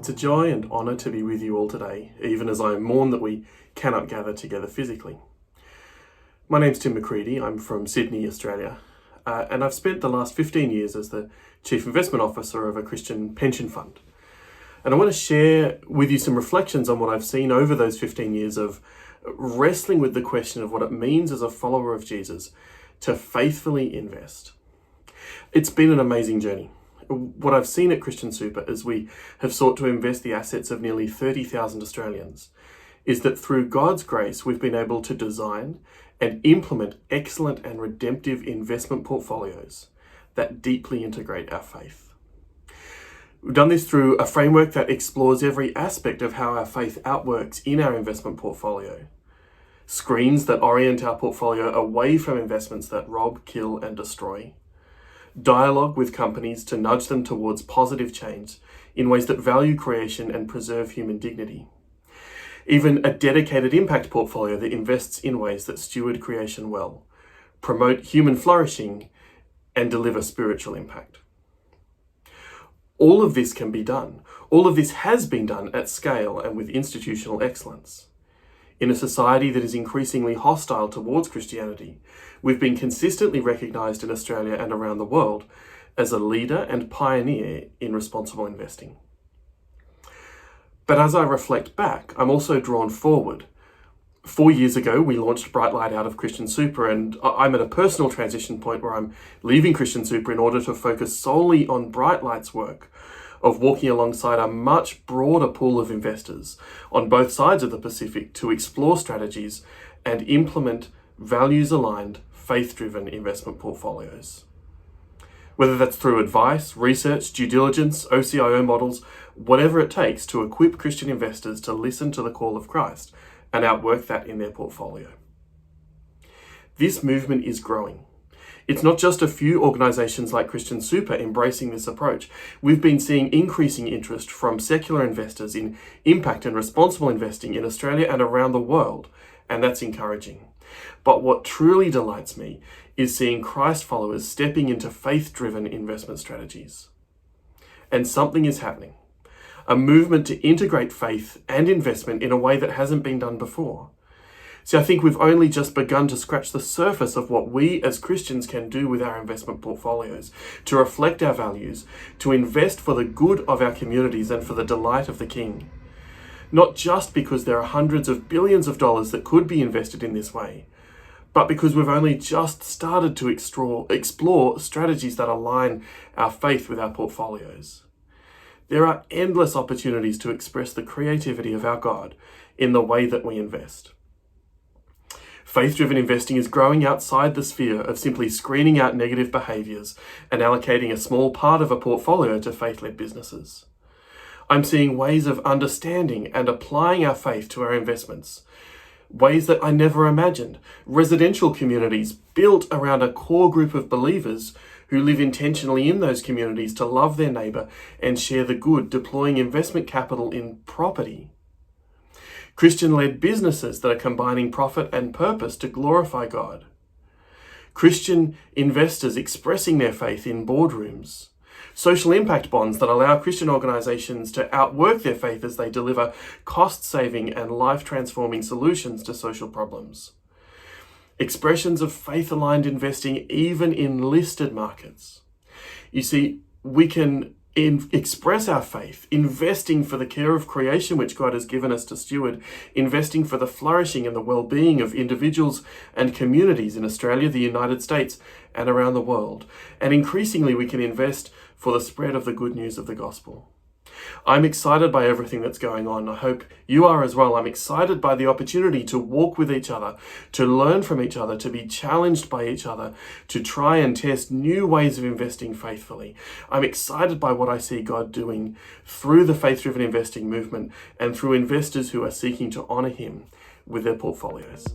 It's a joy and honour to be with you all today, even as I mourn that we cannot gather together physically. My name's Tim Macready. I'm from Sydney, Australia, and I've spent the last 15 years as the Chief Investment Officer of a Christian pension fund. And I want to share with you some reflections on what I've seen over those 15 years of wrestling with the question of what it means as a follower of Jesus to faithfully invest. It's been an amazing journey. What I've seen at Christian Super as we have sought to invest the assets of nearly 30,000 Australians is that through God's grace, we've been able to design and implement excellent and redemptive investment portfolios that deeply integrate our faith. We've done this through a framework that explores every aspect of how our faith outworks in our investment portfolio. Screens that orient our portfolio away from investments that rob, kill, and destroy. Dialogue with companies to nudge them towards positive change in ways that value creation and preserve human dignity. Even a dedicated impact portfolio that invests in ways that steward creation well, promote human flourishing, and deliver spiritual impact. All of this can be done. All of this has been done at scale and with institutional excellence. In a society that is increasingly hostile towards Christianity, we've been consistently recognised in Australia and around the world as a leader and pioneer in responsible investing. But as I reflect back, I'm also drawn forward. 4 years ago, we launched Bright Light out of Christian Super, and I'm at a personal transition point where I'm leaving Christian Super in order to focus solely on Bright Light's work of walking alongside a much broader pool of investors on both sides of the Pacific to explore strategies and implement values-aligned, faith-driven investment portfolios. Whether that's through advice, research, due diligence, OCIO models, whatever it takes to equip Christian investors to listen to the call of Christ and outwork that in their portfolio. This movement is growing. It's not just a few organisations like Christian Super embracing this approach. We've been seeing increasing interest from secular investors in impact and responsible investing in Australia and around the world, and that's encouraging. But what truly delights me is seeing Christ followers stepping into faith-driven investment strategies. And something is happening. A movement to integrate faith and investment in a way that hasn't been done before. See, I think we've only just begun to scratch the surface of what we as Christians can do with our investment portfolios, to reflect our values, to invest for the good of our communities and for the delight of the King. Not just because there are hundreds of billions of dollars that could be invested in this way, but because we've only just started to explore strategies that align our faith with our portfolios. There are endless opportunities to express the creativity of our God in the way that we invest. Faith-driven investing is growing outside the sphere of simply screening out negative behaviours and allocating a small part of a portfolio to faith-led businesses. I'm seeing ways of understanding and applying our faith to our investments, ways that I never imagined. Residential communities built around a core group of believers who live intentionally in those communities to love their neighbour and share the good, deploying investment capital in property. Christian-led businesses that are combining profit and purpose to glorify God. Christian investors expressing their faith in boardrooms. Social impact bonds that allow Christian organisations to outwork their faith as they deliver cost-saving and life-transforming solutions to social problems. Expressions of faith-aligned investing even in listed markets. You see, we can express our faith, investing for the care of creation which God has given us to steward, investing for the flourishing and the well-being of individuals and communities in Australia, the United States, and around the world. And increasingly we can invest for the spread of the good news of the gospel. I'm excited by everything that's going on. I hope you are as well. I'm excited by the opportunity to walk with each other, to learn from each other, to be challenged by each other, to try and test new ways of investing faithfully. I'm excited by what I see God doing through the faith-driven investing movement and through investors who are seeking to honour Him with their portfolios.